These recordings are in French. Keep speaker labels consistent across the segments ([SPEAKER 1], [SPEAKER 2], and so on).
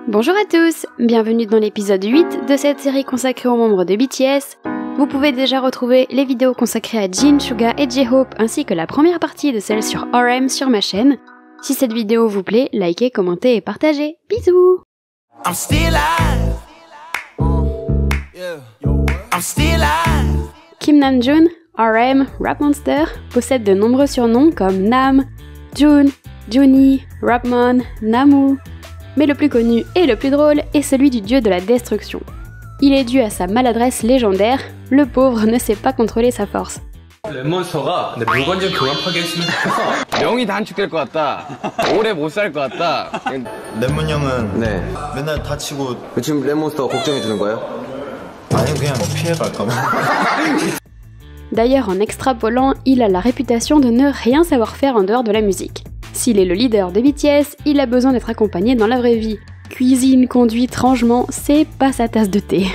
[SPEAKER 1] Bonjour à tous, bienvenue dans l'épisode 8 de cette série consacrée aux membres de BTS. Vous pouvez déjà retrouver les vidéos consacrées à Jin, Suga et J-Hope ainsi que la première partie de celle sur RM sur ma chaîne. Si cette vidéo vous plaît, likez, commentez et partagez. Bisous. Kim Namjoon, RM, Rap Monster, possède de nombreux surnoms comme Nam, Jun, Juni, Rapmon, Namu. Mais le plus connu et le plus drôle est celui du dieu de la destruction. Il est dû à sa maladresse légendaire, le pauvre ne sait pas contrôler sa force.
[SPEAKER 2] 랩몬스터가 물건 좀 그만 파괴했으면 좋겠어.
[SPEAKER 3] 영이 단축될 것 같다. 오래 못 살 것 같다.
[SPEAKER 4] 랩몬 형은
[SPEAKER 3] 네.
[SPEAKER 4] 맨날 다치고
[SPEAKER 3] 지금 랩몬스터가 걱정해 주는 거예요?
[SPEAKER 4] 아니 그냥 피해갈까봐.
[SPEAKER 1] D'ailleurs, en extrapolant, il a la réputation de ne rien savoir faire en dehors de la musique. S'il est le leader de BTS, il a besoin d'être accompagné dans la vraie vie. Cuisine, conduite, rangement, c'est pas sa tasse de thé.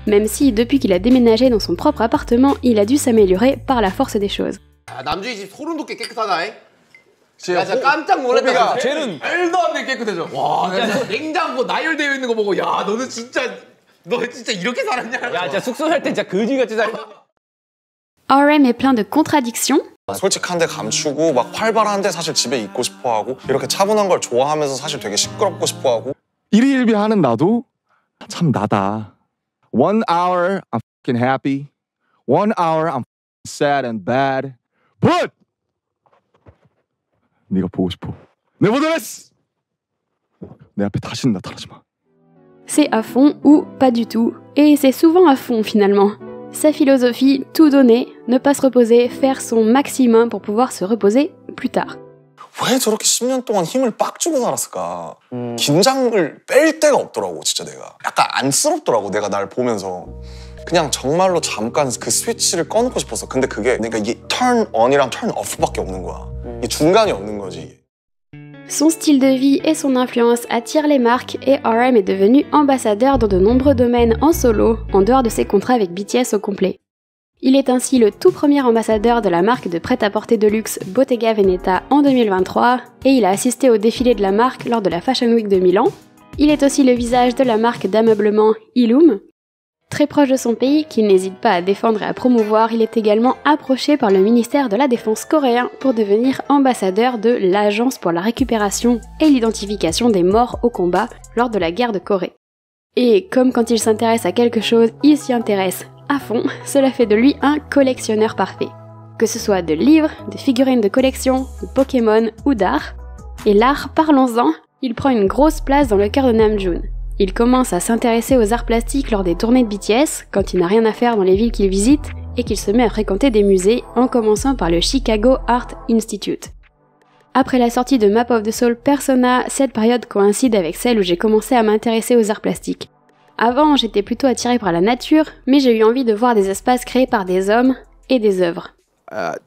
[SPEAKER 1] Même si, depuis qu'il a déménagé dans son propre appartement, il a dû s'améliorer par la force des choses.
[SPEAKER 5] 남주희 집 소름 돋게 깨끗하다. 야, 진짜 깜짝 놀랐다. 쟤는 말도 안 되게 깨끗해져. 와, 냉장고 나열되어 있는 거 보고, 야, 너 진짜 이렇게 살았냐?
[SPEAKER 3] 야, 진짜 숙소 살 때 진짜 거지같이 살았냐?
[SPEAKER 1] RM est plein de contradictions.
[SPEAKER 6] 솔직한데 감추고 막 활발한데 사실 집에 있고 싶어하고 이렇게 차분한 걸 좋아하면서 사실 되게 시끄럽고 싶어하고
[SPEAKER 7] 일희일비하는 나도 참 나다. 1 hour I'm fucking happy. 1 hour I'm sad and bad. But 네가 보고 싶어. Nevertheless 내 앞에 다시는 나타나지 마.
[SPEAKER 1] C'est à fond ou pas du tout. Et c'est souvent à fond finalement. Sa philosophie, tout donner, ne pas se reposer, faire son maximum pour pouvoir se reposer plus tard.
[SPEAKER 6] 왜 저렇게 10년 동안 힘을 빡 주고 살았을까? 긴장을 뺄 데가 없더라고 진짜 내가. 약간 안쓰럽더라고 내가 날 보면서. 그냥 정말로 잠깐 그 스위치를 꺼놓고 싶었어. 근데 그게 그러니까 이게 turn on이랑 turn off밖에 없는 거야. 이 중간이 없는 거지.
[SPEAKER 1] Son style de vie et son influence attirent les marques et RM est devenu ambassadeur dans de nombreux domaines en solo, en dehors de ses contrats avec BTS au complet. Il est ainsi le tout premier ambassadeur de la marque de prêt-à-porter de luxe Bottega Veneta en 2023 et il a assisté au défilé de la marque lors de la Fashion Week de Milan. Il est aussi le visage de la marque d'ameublement Illum. Très proche de son pays, qu'il n'hésite pas à défendre et à promouvoir, il est également approché par le ministère de la Défense coréen pour devenir ambassadeur de l'Agence pour la récupération et l'identification des morts au combat lors de la guerre de Corée. Et comme quand il s'intéresse à quelque chose, il s'y intéresse à fond, cela fait de lui un collectionneur parfait. Que ce soit de livres, de figurines de collection, de Pokémon ou d'art. Et l'art, parlons-en, il prend une grosse place dans le cœur de Namjoon. Il commence à s'intéresser aux arts plastiques lors des tournées de BTS, quand il n'a rien à faire dans les villes qu'il visite, et qu'il se met à fréquenter des musées, en commençant par le Chicago Art Institute. Après la sortie de Map of the Soul Persona, cette période coïncide avec celle où j'ai commencé à m'intéresser aux arts plastiques. Avant, j'étais plutôt attirée par la nature, mais j'ai eu envie de voir des espaces créés par des hommes et des œuvres.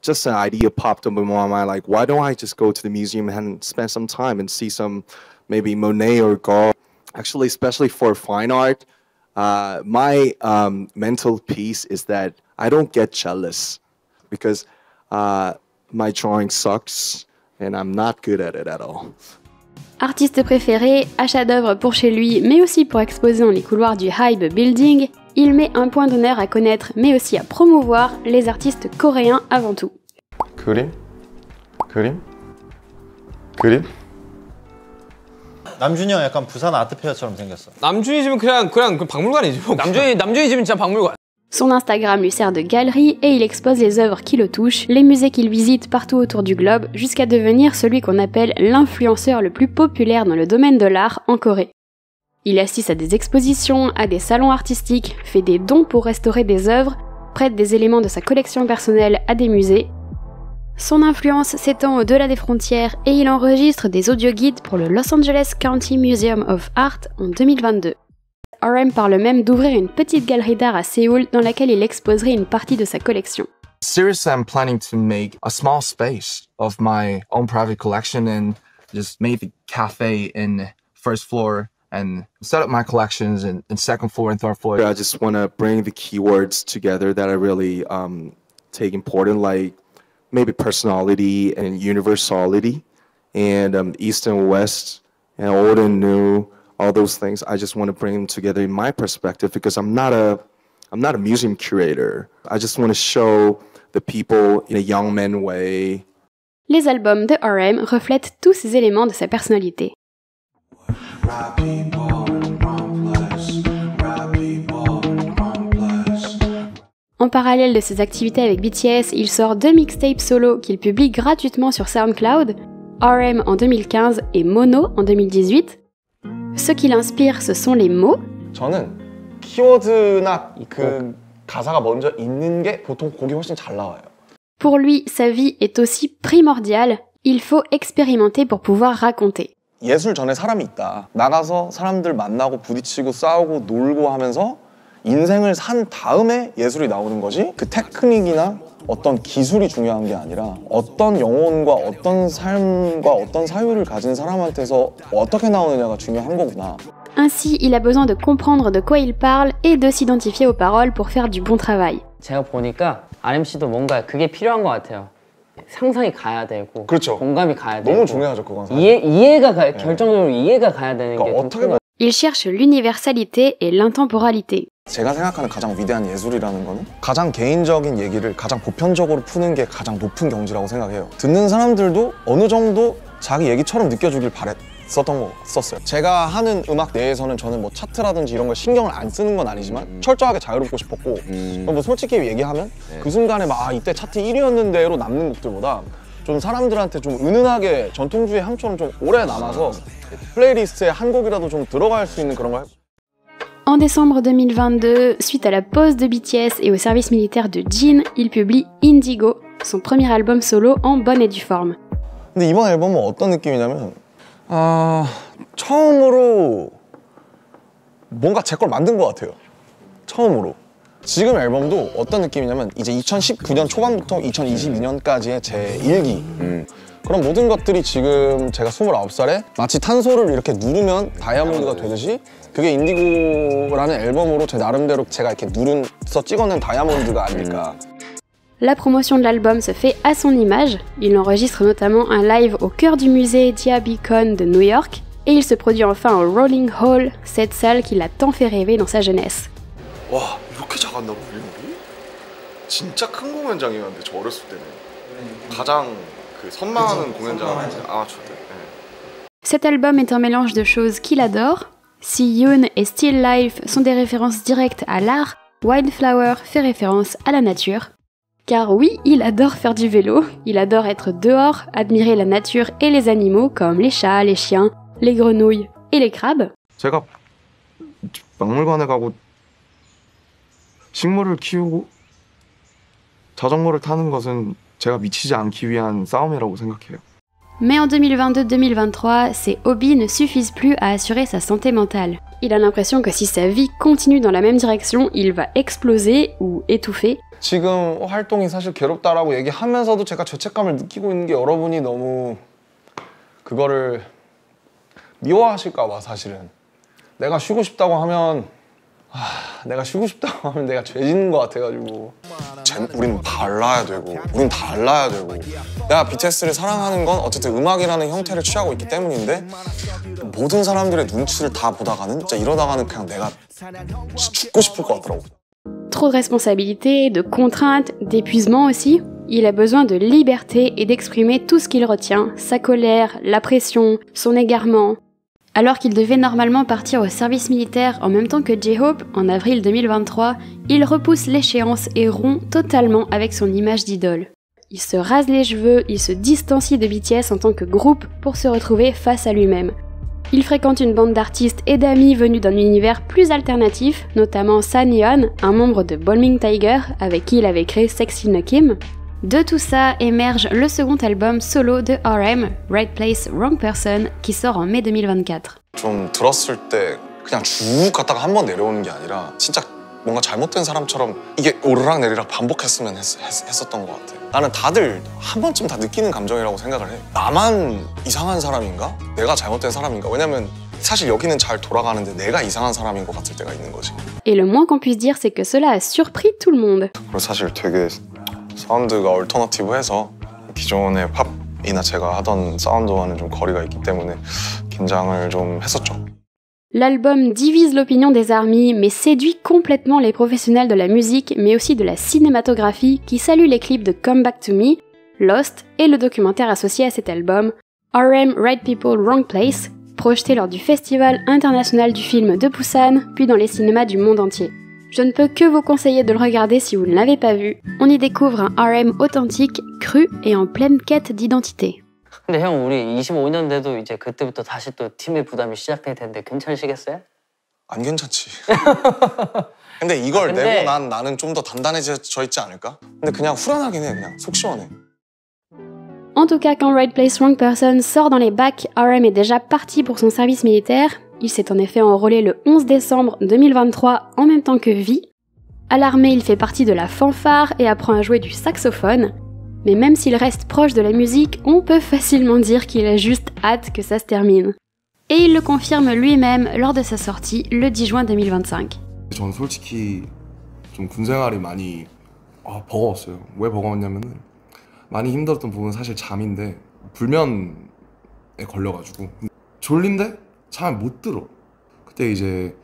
[SPEAKER 8] Just an idea popped up in my mind, like, why don't I just go to the museum and spend some time and see some, maybe Monet or Gauguin. Actually, especially for fine art, my mental peace is that I don't get jealous because my drawing sucks and I'm not good at it at all.
[SPEAKER 1] Artiste préféré, achat d'œuvres pour chez lui, mais aussi pour exposer dans les couloirs du Hybe Building, il met un point d'honneur à connaître, mais aussi à promouvoir les artistes coréens avant tout.
[SPEAKER 6] 그림?
[SPEAKER 4] 남준이 형 약간 부산 아트페어처럼 생겼어.
[SPEAKER 5] 남주희 집은 그냥 박물관이지.
[SPEAKER 3] 남주희 집은 진짜 박물관.
[SPEAKER 1] Son Instagram lui sert de galerie et il expose les œuvres qui le touchent, les musées qu'il visite partout autour du globe, jusqu'à devenir celui qu'on appelle l'influenceur le plus populaire dans le domaine de l'art en Corée. Il assiste à des expositions, à des salons artistiques, fait des dons pour restaurer des œuvres, prête des éléments de sa collection personnelle à des musées. Son influence s'étend au-delà des frontières et il enregistre des audioguides pour le Los Angeles County Museum of Art en 2022. RM parle même d'ouvrir une petite galerie d'art à Séoul dans laquelle il exposerait une partie de sa collection.
[SPEAKER 9] Seriously, I'm planning to make a small space of my own private collection and just make the cafe in first floor and set up my collections in second floor and third floor.
[SPEAKER 8] I just want to bring the keywords together that I really take important, like maybe personality and universality, and East and West, and old and new, all those things. I just want to bring them together in my perspective because I'm not a museum curator. I just want to show the people in a young man way.
[SPEAKER 1] Les albums de R.M. reflètent tous ces éléments de sa personnalité. En parallèle de ses activités avec BTS, il sort 2 mixtapes solo qu'il publie gratuitement sur SoundCloud, R.M. en 2015 et Mono en 2018. Ce qui l'inspire, ce sont les mots.
[SPEAKER 6] 저는 키워드나 그 가사가 먼저 있는 게 보통 곡이 훨씬 잘 나와요.
[SPEAKER 1] Pour lui, sa vie est aussi primordiale. Il faut expérimenter pour pouvoir raconter.
[SPEAKER 6] 예술 전에 사람이 있다. 나가서 사람들 만나고 부딪히고 싸우고 놀고 하면서 인생을 산 다음에 예술이 나오는 거지 그 테크닉이나 어떤 기술이 중요한 게 아니라 어떤 영혼과 어떤 삶과 어떤 사유를 가진 사람한테서 어떻게 나오느냐가 중요한 거구나.
[SPEAKER 1] Ainsi, il a besoin de comprendre de quoi il parle et de s'identifier aux paroles pour faire du bon travail.
[SPEAKER 10] 제가 보니까 RM 씨도 뭔가 그게 필요한 것 같아요. 상상이 가야 되고,
[SPEAKER 6] 그렇죠.
[SPEAKER 10] 공감이 가야 되고,
[SPEAKER 6] 너무 중요하죠 그건 사실.
[SPEAKER 10] 이해가 결정적으로 이해가 가야 되는 게
[SPEAKER 6] 어떻게 보면
[SPEAKER 1] Il cherche l'universalité et l'intemporalité.
[SPEAKER 6] 제가 생각하는 가장 위대한 예술이라는 거는 가장 개인적인 얘기를 가장 보편적으로 푸는 게 가장 높은 경지라고 생각해요. 듣는 사람들도 어느 정도 자기 얘기처럼 느껴주길 바랬었어요. 제가 하는 음악 내에서는 저는 뭐 차트라든지 이런 걸 신경을 안 쓰는 건 아니지만 철저하게 자유롭고 싶었고 뭐 솔직히 얘기하면 그 순간에 막 이때 차트 1위였는데로 남는 곡들보다 좀 사람들한테 좀 은은하게 전통주의 향처럼 좀 오래 남아서 플레이리스트에 한 곡이라도 좀 들어갈 수 있는 그런 걸.
[SPEAKER 1] En décembre 2022, suite à la pause de BTS et au service militaire de Jin, il publie Indigo, son premier album solo en bonne et due forme.
[SPEAKER 6] 근데 이번 앨범은 어떤 느낌이냐면 처음으로 뭔가 제 걸 만든 것 같아요. 처음으로. 지금 앨범도 어떤 느낌이냐면 이제 2019년 초반부터 2022년까지의 제 일기 그런 모든 것들이 지금 제가 29살에 마치 탄소를 이렇게 누르면 다이아몬드가 되듯이 그게 인디고라는 앨범으로 제 나름대로 제가 이렇게 누른서 찍어낸 다이아몬드가 아닐까.
[SPEAKER 1] La promotion de l'album se fait à son image. Il enregistre notamment un live au cœur du musée Diabicon de New York et il se produit enfin au Rolling Hall, cette salle qui l'a tant fait rêver dans sa jeunesse.
[SPEAKER 6] 와, 이렇게 작았나 보네. 진짜 큰 공연장이었는데 저 어렸을 때는 가장 그 선망하는 공연장 아마추어들.
[SPEAKER 1] Cet album est un mélange de choses qu'il adore. Si Yoon et Still Life sont des références directes à l'art, Wildflower fait référence à la nature. Car oui, il adore faire du vélo, il adore être dehors, admirer la nature et les animaux comme les chats, les chiens, les grenouilles et les crabes.
[SPEAKER 8] 제가 박물관에 가고 식물을 키우고 자전거를 타는 것은 제가 미치지 않기 위한 싸움이라고 생각해요.
[SPEAKER 1] Mais en 2022-2023, ces hobbies ne suffisent plus à assurer sa santé mentale. Il a l'impression que si sa vie continue dans la même direction, il va exploser ou étouffer.
[SPEAKER 6] 지금 활동이 사실 괴롭다라고 얘기하면서도 제가 죄책감을 느끼고 있는 게 여러분이 너무 그거를 미워하실까 봐 사실은. 내가 쉬고 싶다고 하면 내가 쉬고 싶다고 하면 내가 죄 짓는 것 같아가지고 우린 달라야 되고 우린 달라야 되고 내가 BTS를 사랑하는 건 어쨌든 음악이라는 형태를 취하고 있기 때문인데 모든 사람들의 눈치를 다 보다가는 진짜 이러다가는 그냥 내가 죽고 싶을 것 같더라고.
[SPEAKER 1] Trop de responsabilités, de contraintes, d'épuisement aussi. Il a besoin de liberté et d'exprimer tout ce qu'il retient, sa colère, la pression, son égarement. Alors qu'il devait normalement partir au service militaire en même temps que J-Hope en avril 2023, il repousse l'échéance et rompt totalement avec son image d'idole. Il se rase les cheveux, il se distancie de BTS en tant que groupe pour se retrouver face à lui-même. Il fréquente une bande d'artistes et d'amis venus d'un univers plus alternatif, notamment Sanyeon, un membre de Balming Tiger avec qui il avait créé Sexy No Kim. De tout ça émerge le second album solo de RM, Right Place, Wrong Person, qui sort en mai 2024.
[SPEAKER 6] 좀 들었을 때 그냥 쭉 갔다가 한 번 내려오는 게 아니라 진짜 뭔가 잘못된 사람처럼 이게 오르락 내리락 반복했으면 했었던 것 같아. 나는 다들 한 번쯤 다 느끼는 감정이라고 생각을 해. 나만 이상한 사람인가? 내가 잘못된 사람인가? 왜냐면 사실 여기는 잘 돌아가는데 내가 이상한 사람인 것 같을 때가 있는 거지.
[SPEAKER 1] Et le moins qu'on puisse dire, c'est que cela a surpris tout le monde.
[SPEAKER 6] 그리고 사실 되게 사운드가 얼터너티브해서 기존의 팝이나 제가 하던 사운드와는 좀 거리가 있기 때문에 긴장을 좀 했었죠.
[SPEAKER 1] L'album divise l'opinion des ARMY, mais séduit complètement les professionnels de la musique, mais aussi de la cinématographie, qui saluent les clips de Come Back to Me, Lost et le documentaire associé à cet album, RM Right People Wrong Place, projeté lors du Festival international du film de Busan, puis dans les cinémas du monde entier. Je ne peux que vous conseiller de le regarder si vous ne l'avez pas vu. On y découvre un RM authentique, cru et en pleine quête d'identité.
[SPEAKER 10] 근데 형 우리 25년 돼도 이제 그때부터 다시 또 팀의 부담이 시작될 텐데 괜찮으시겠어요?
[SPEAKER 6] 안 괜찮지. 근데 이걸 내고 나는 좀 더 단단해져 있지 않을까? 근데 그냥 후련하긴 해. 그냥 속 시원해.
[SPEAKER 1] En tout cas, quand Right Place Wrong Person sort dans les bacs, RM est déjà parti pour son service militaire. Il s'est en effet enrôlé le 11 décembre 2023 en même temps que V. À l'armée, il fait partie de la fanfare et apprend à jouer du saxophone. Mais même s'il reste proche de la musique, on peut facilement dire qu'il a juste hâte que ça se termine. Et il le confirme lui-même lors de sa sortie le 10 juin 2025.
[SPEAKER 11] 저는 솔직히 좀 군 생활이 많이 버거웠어요. 왜 버거웠냐면은 많이 힘들었던 부분은 사실 잠인데 불면에 걸려가지고 졸린데 잠을 못 들어. 그때 이제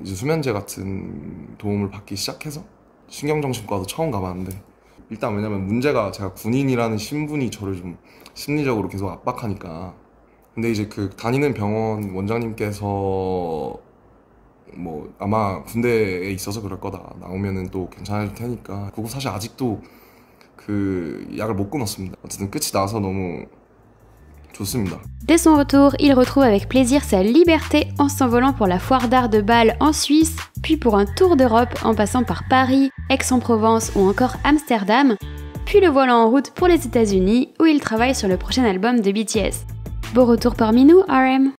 [SPEAKER 11] 이제 수면제 같은 도움을 받기 시작해서 신경정신과도 처음 가봤는데 일단 왜냐면 문제가 제가 군인이라는 신분이 저를 좀 심리적으로 계속 압박하니까 근데 이제 그 다니는 병원 원장님께서 아마 군대에 있어서 그럴 거다 나오면은 또 괜찮을 테니까 그거 사실 아직도 그 약을 못 끊었습니다. 어쨌든 끝이 나서 너무 좋습니다.
[SPEAKER 1] Dès son retour, il retrouve avec plaisir sa liberté en s'envolant pour la foire d'art de Bâle en Suisse, puis pour un tour d'Europe en passant par Paris, Aix-en-Provence ou encore Amsterdam, puis le voilà en route pour les États-Unis où il travaille sur le prochain album de BTS. Beau retour parmi nous, RM.